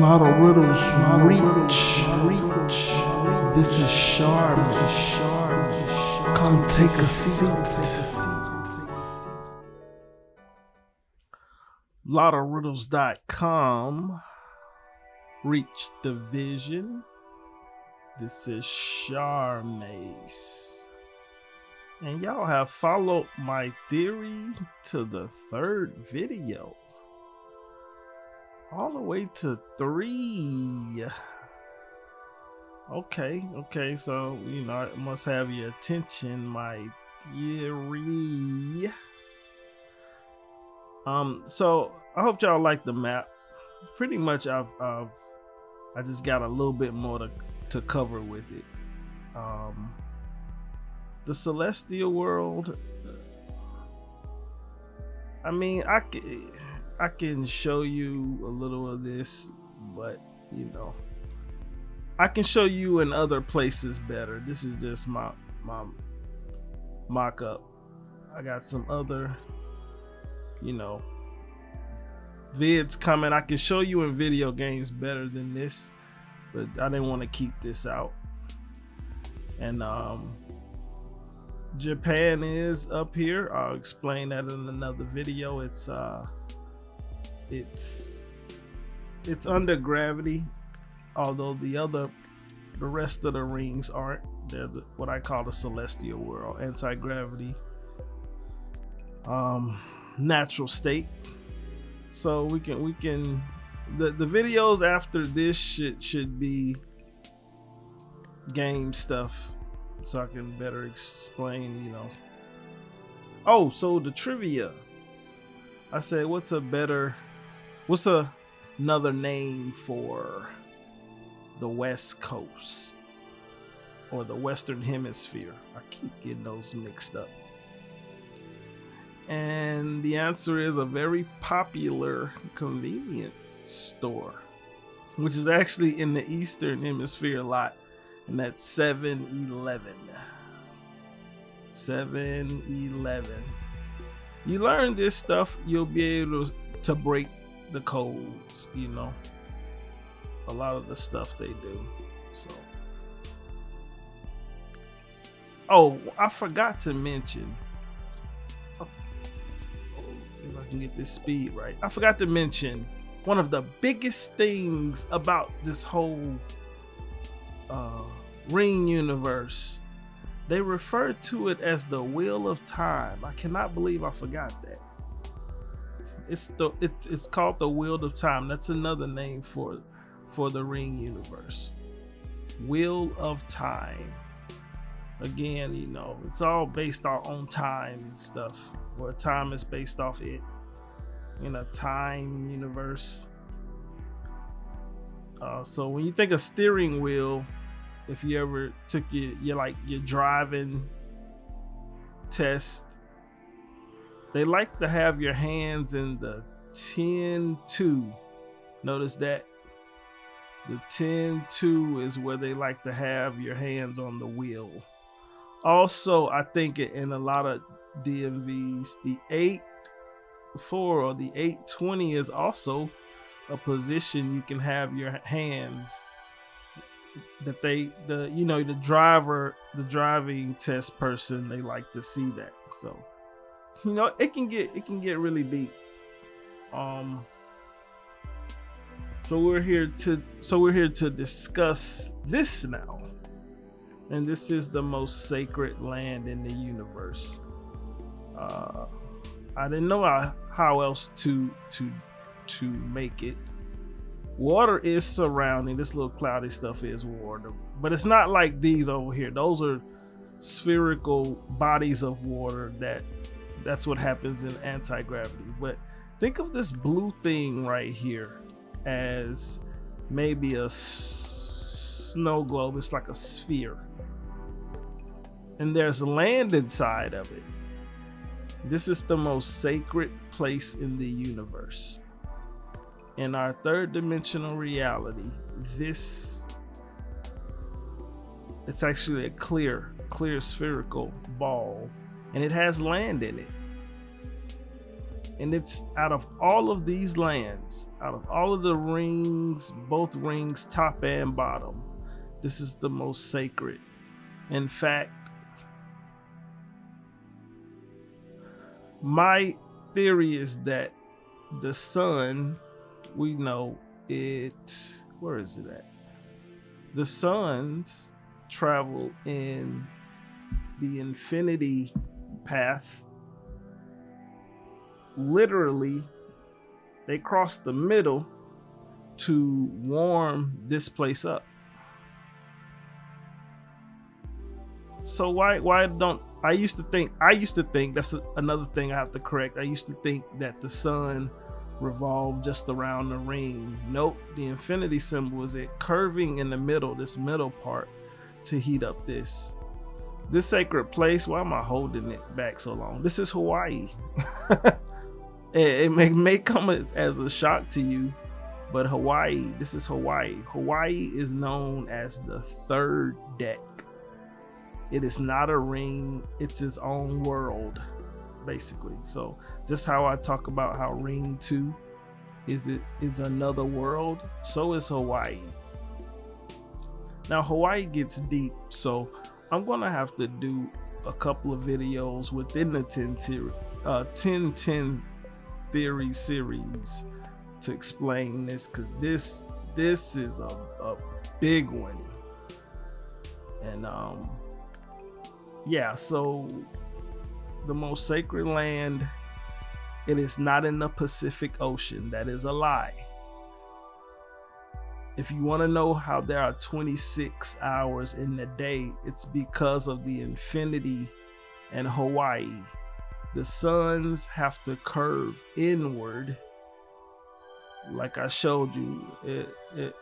Lottoriddles Reach. This is Sharp. Come take a seat. Lottoriddles.com. Reach the vision. This is Charmace. And y'all have followed my theory to the third video. All the way to 3. Okay, so I must have your attention, my theory. So I hope y'all like the map. Pretty much I just got a little bit more to cover with it. The celestial world, I mean, I can show you a little of this, but I can show you in other places better. This is just my mock-up. I got some other vids coming. I can show you in video games better than this, but I didn't want to keep this out. And Japan is up here. I'll explain that in another video. It's under gravity, although the rest of the rings aren't. They're what I call the celestial world, anti-gravity, natural state. So we can the videos after this should be game stuff, so I can better explain. Oh, so the trivia. I said, what's another name for the West Coast or the Western Hemisphere? I keep getting those mixed up. And the answer is a very popular convenience store, which is actually in the Eastern Hemisphere a lot, and that's 7-Eleven. 7-Eleven. You learn this stuff, you'll be able to break the codes, a lot of the stuff they do. So, oh, I forgot to mention, if I can get this speed right, I forgot to mention one of the biggest things about this whole Ring universe. They refer to it as the Wheel of Time. I cannot believe I forgot that. It's called the Wheel of Time. That's another name for the Ring universe. Wheel of Time. Again, it's all based on time and stuff. Or time is based off it. In a time universe. So when you think of steering wheel, if you ever took your driving test, they like to have your hands in the 10-2. Notice that the 10-2 is where they like to have your hands on the wheel. Also, I think in a lot of DMVs, the 8-4 or the 8-20 is also a position you can have your hands. That the driving test person, they like to see that. So it can get really deep. So we're here to discuss this now. And this is the most sacred land in the universe. I didn't know how else to make it. Water is surrounding. This little cloudy stuff is water, but it's not like these over here. Those are spherical bodies of water. That's what happens in anti-gravity. But think of this blue thing right here as maybe a snow globe. It's like a sphere, and there's land inside of it. This is the most sacred place in the universe. In our third dimensional reality, it's actually a clear spherical ball, and it has land in it. And it's out of all of these lands, out of all of the rings, both rings, top and bottom, this is the most sacred. In fact, my theory is that the sun, we know it, where is it at? The suns travel in the infinity path. Literally, they cross the middle to warm this place up. So why don't I used to think that's another thing I have to correct. I used to think that the sun revolved just around the ring. Nope, the infinity symbol is it curving in the middle, this middle part, to heat up this sacred place. Why am I holding it back so long? This is Hawaii. It may come as a shock to you, but Hawaii, this is Hawaii. Hawaii is known as the third deck. It is not a ring, it's its own world, basically. So just how I talk about how Ring 2 it's another world, so is Hawaii. Now Hawaii gets deep, so I'm gonna have to do a couple of videos within the 10 theory series to explain this, because this is a big one. And yeah, so the most sacred land, it is not in the Pacific Ocean. That is a lie. If you want to know how there are 26 hours in the day, it's because of the infinity and Hawaii. The suns have to curve inward. Like I showed you, it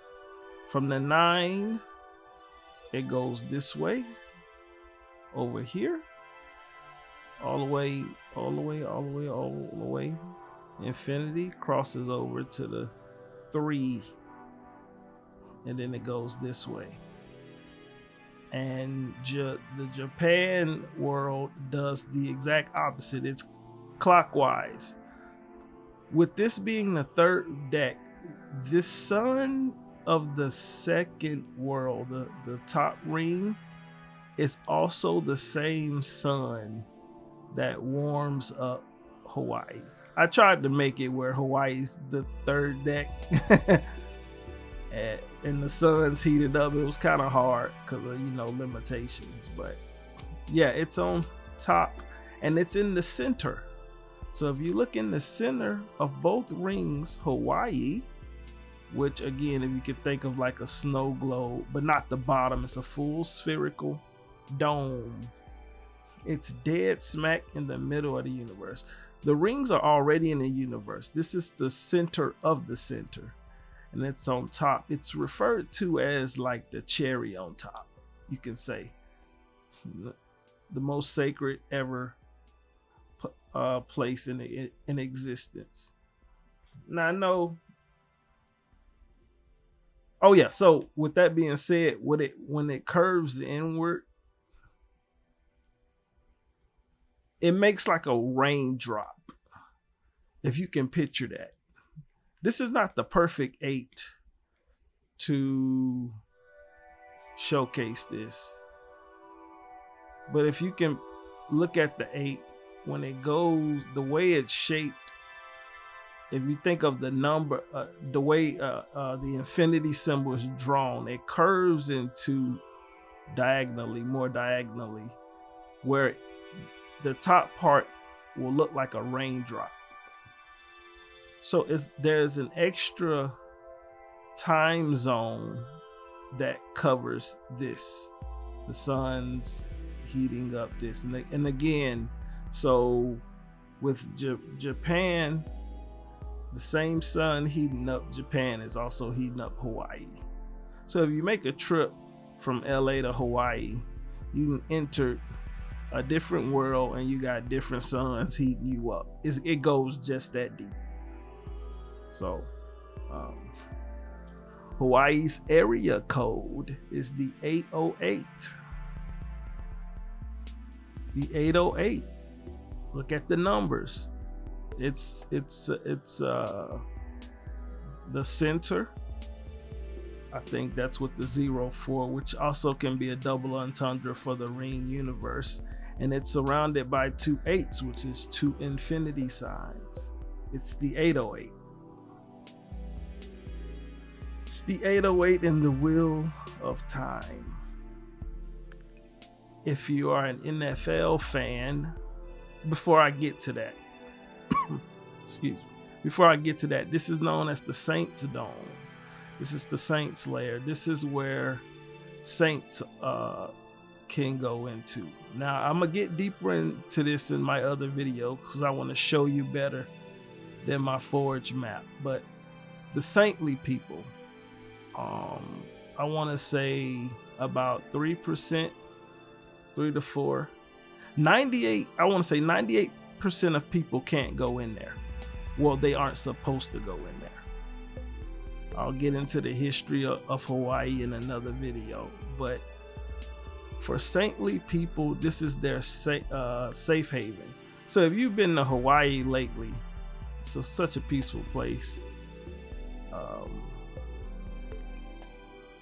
from the 9, it goes this way, over here, all the way, infinity crosses over to the 3, and then it goes this way. And the Japan world does the exact opposite. It's clockwise. With this being the third deck, this sun of the second world, the top ring, is also the same sun that warms up Hawaii. I tried to make it where Hawaii's the third deck and the sun's heated up. It was kind of hard because of, limitations, but yeah, it's on top and it's in the center. So if you look in the center of both rings, Hawaii, which again, if you could think of like a snow globe, but not the bottom, it's a full spherical dome. It's dead smack in the middle of the universe. The rings are already in the universe. This is the center of the center, and it's on top. It's referred to as like the cherry on top, you can say. The most sacred ever place in existence. Now I know. Oh yeah. So with that being said, when it curves inward, it makes like a raindrop. If you can picture that. This is not the perfect 8 to showcase this. But if you can look at the 8, when it goes, the way it's shaped, if you think of the number, the way the infinity symbol is drawn, it curves into more diagonally, where the top part will look like a raindrop. So there's an extra time zone that covers this. The sun's heating up this. And again, so with Japan, the same sun heating up Japan is also heating up Hawaii. So if you make a trip from LA to Hawaii, you can enter a different world and you got different suns heating you up. It goes just that deep. So Hawaii's area code is the 808. The 808. Look at the numbers. it's the center. I think that's what the 0-4, which also can be a double entendre for the ring universe. And it's surrounded by 2 8s, which is 2 infinity signs. It's the 808. It's the 808 in the Wheel of Time. If you are an NFL fan, before I get to that, excuse me, before I get to that, this is known as the Saints Dome. This is the Saints lair. This is where Saints can go into. Now, I'm going to get deeper into this in my other video because I want to show you better than my Forge map. But the saintly people, I want to say about 3%, 3 to 4. 98, I want to say 98% of people can't go in there. Well, they aren't supposed to go in there. I'll get into the history of Hawaii in another video, but for saintly people, this is their safe haven. So if you've been to Hawaii lately, it's such a peaceful place.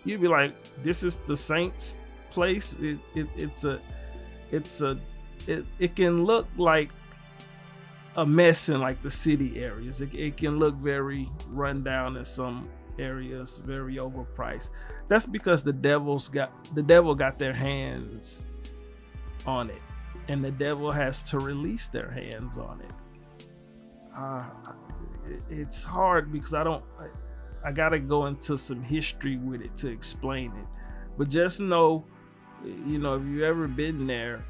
You'd be like, this is the saints' place. It can look like a mess in like the city areas. It can look very run down in some areas, very overpriced. That's because the devil got their hands on it, and the devil has to release their hands on it. It's hard because I gotta go into some history with it to explain it. But just know, if you've ever been there,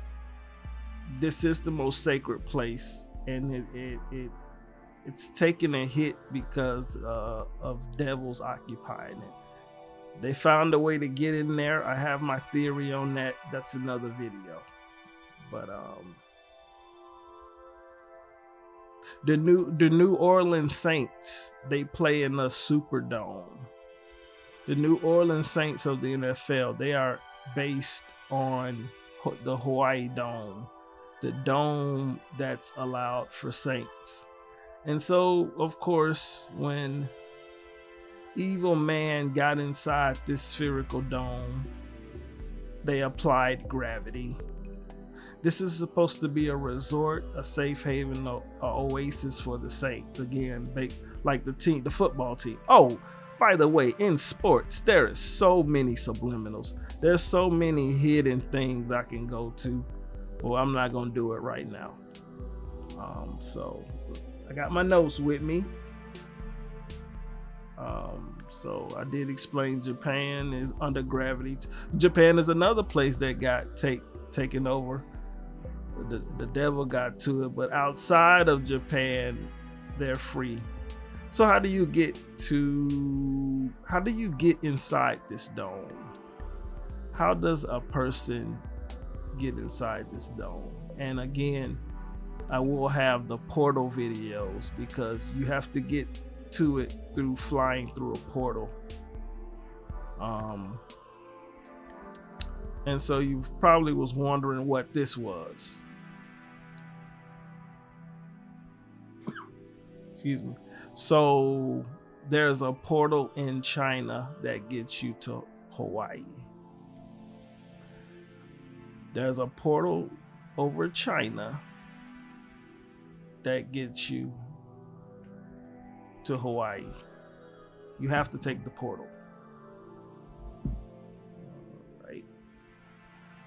this is the most sacred place, and it's taking a hit because of devils occupying it. They found a way to get in there. I have my theory on that. That's another video. But the New Orleans Saints, they play in the Superdome. The New Orleans Saints of the NFL, they are based on the Hawaii Dome, the dome that's allowed for saints. And so, of course, when evil man got inside this spherical dome, they applied gravity. This is supposed to be a resort, a safe haven, an oasis for the saints. Again, like the football team. Oh, by the way, in sports, there is so many subliminals. There's so many hidden things I can go to. Well, I'm not gonna do it right now. So I got my notes with me. So I did explain Japan is under gravity. Japan is another place that got taken over. The devil got to it, but outside of Japan, they're free. So how do you get inside this dome? How does a person get inside this dome? And again, I will have the portal videos because you have to get to it through flying through a portal. And so you probably was wondering what this was. Excuse me. So there's a portal in China that gets you to Hawaii. There's a portal over China that gets you to Hawaii. You have to take the portal. Right.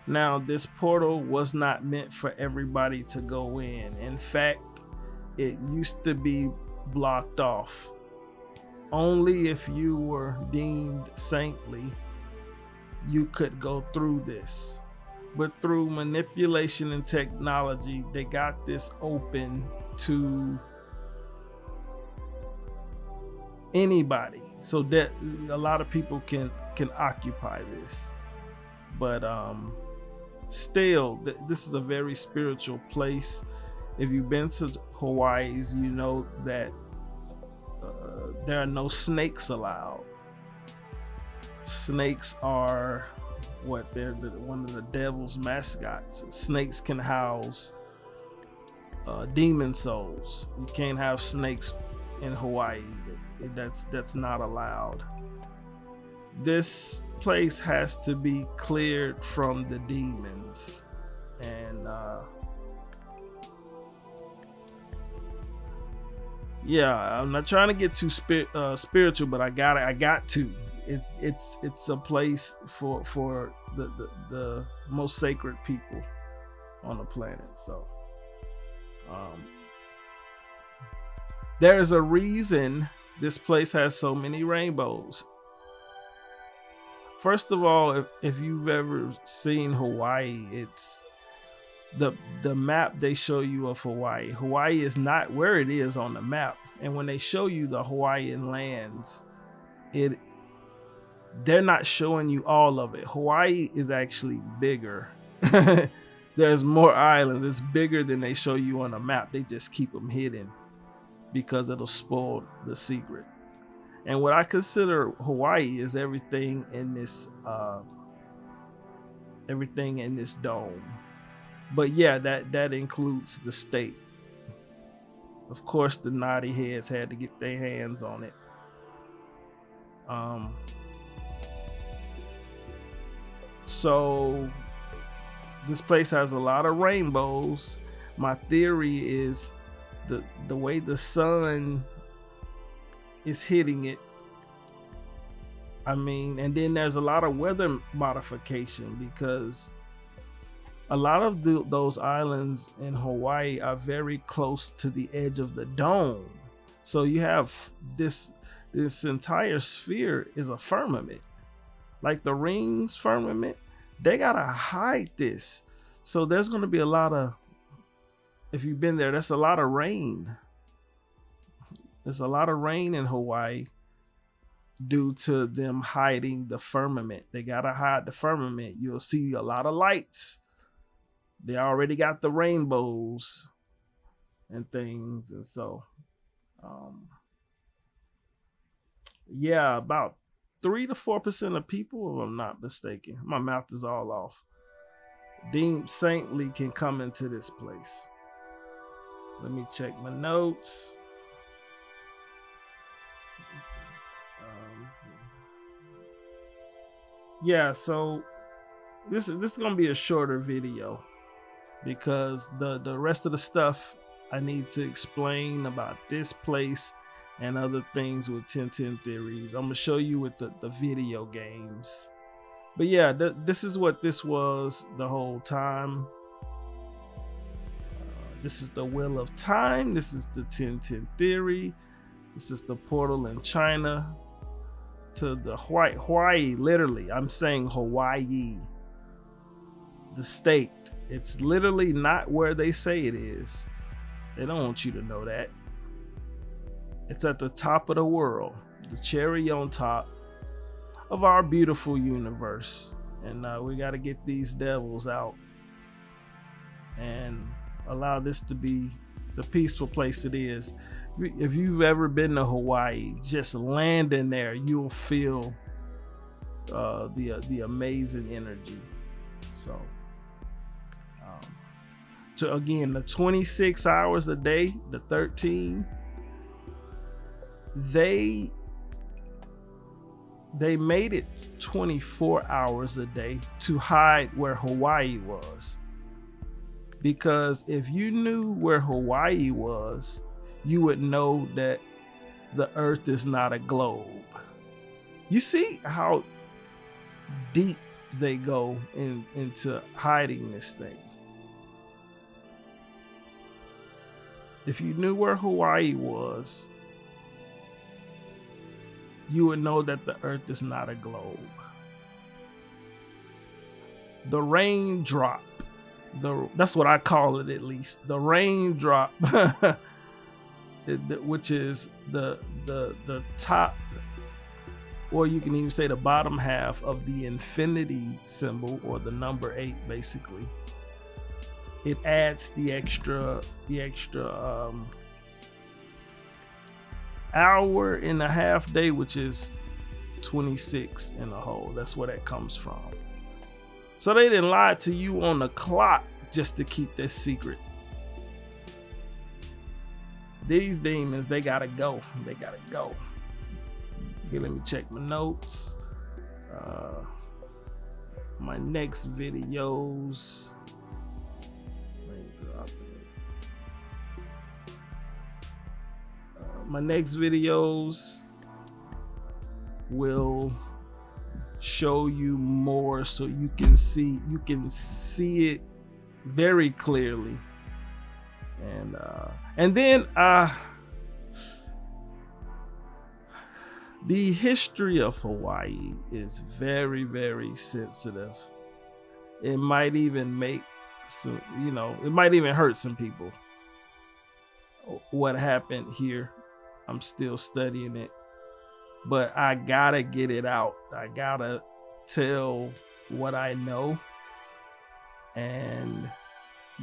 Now, this portal was not meant for everybody to go in. In fact, it used to be blocked off. Only if you were deemed saintly, you could go through this. But through manipulation and technology, they got this open to anybody, so that a lot of people can occupy this. But still, this is a very spiritual place. If you've been to Hawaii's, you know that there are no snakes allowed. Snakes are they're one of the devil's mascots. Snakes can house demon souls. You can't have snakes in Hawaii. That's not allowed. This place has to be cleared from the demons, and yeah, I'm not trying to get too spiritual, but I got to. It's a place for the most sacred people on the planet. So there's a reason this place has so many rainbows. First of all, if you've ever seen Hawaii, it's the map they show you of Hawaii. Hawaii is not where it is on the map. And when they show you the Hawaiian lands, they're not showing you all of it. Hawaii is actually bigger. There's more islands. It's bigger than they show you on a map. They just keep them hidden because it'll spoil the secret. And what I consider Hawaii is everything in this dome. But yeah, that includes the state. Of course, the naughty heads had to get their hands on it. So this place has a lot of rainbows. My theory is the way the sun is hitting it. I mean, and then there's a lot of weather modification because a lot of those islands in Hawaii are very close to the edge of the dome. So you have this entire sphere is a firmament. Like the rings firmament, they gotta hide this. So there's gonna be a lot of, if you've been there, that's a lot of rain. There's a lot of rain in Hawaii due to them hiding the firmament. They gotta hide the firmament. You'll see a lot of lights. They already got the rainbows and things. And so, yeah, about 3 to 4% of people, if I'm not mistaken, my math is all off, deemed saintly can come into this place. Let me check my notes. Yeah, so this is gonna be a shorter video because the rest of the stuff I need to explain about this place and other things with 1010 theories. I'm gonna show you with the video games. But yeah, this is what this was the whole time. This is the Wheel of Time. This is the 1010 theory. This is the portal in China to the Hawaii. Literally, I'm saying Hawaii, the state. It's literally not where they say it is. They don't want you to know that. It's at the top of the world, the cherry on top of our beautiful universe. And we got to get these devils out and allow this to be the peaceful place it is. If you've ever been to Hawaii, just land in there, you'll feel the amazing energy. So, again, the 26 hours a day, the 13, they made it 24 hours a day to hide where Hawaii was. Because if you knew where Hawaii was, you would know that the earth is not a globe. You see how deep they go into hiding this thing. If you knew where Hawaii was, you would know that the earth is not a globe. The raindrop, that's what I call it, at least. The raindrop, which is the top, or you can even say the bottom half of the infinity symbol, or the number 8, basically. It adds the extra hour and a half day, which is 26 in a whole. That's where that comes from. So they didn't lie to you on the clock just to keep this secret. these demons, they gotta go. They gotta go. Okay, let me check my notes. My next videos. My next videos will show you more, so you can see it very clearly. And then the history of Hawaii is very, very sensitive. It might even make some, it might even hurt some people. What happened here, I'm still studying it, but I gotta get it out. I gotta tell what I know, and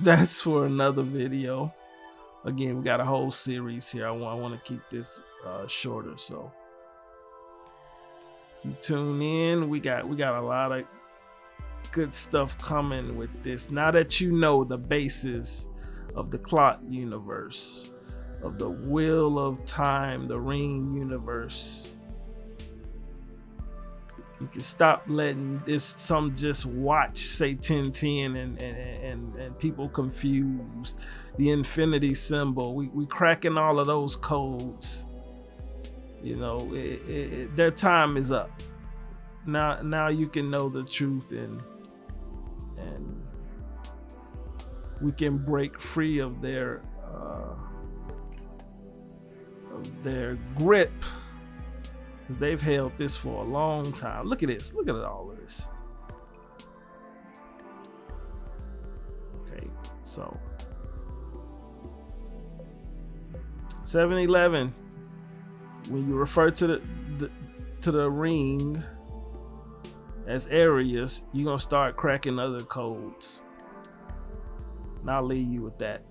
that's for another video. Again, we got a whole series here. I want to keep this shorter, so you tune in. We got a lot of good stuff coming with this. Now that you know the basis of the clock universe, of the wheel of time, the ring universe, you can stop letting some just watch say 1010 and people confused. The infinity symbol, we cracking all of those codes. Their time is up. Now you can know the truth, and we can break free of their grip, because they've held this for a long time. Look at this. Look at all of this. Okay, so 7-Eleven, when you refer to the ring as areas, you're gonna start cracking other codes. And I'll leave you with that.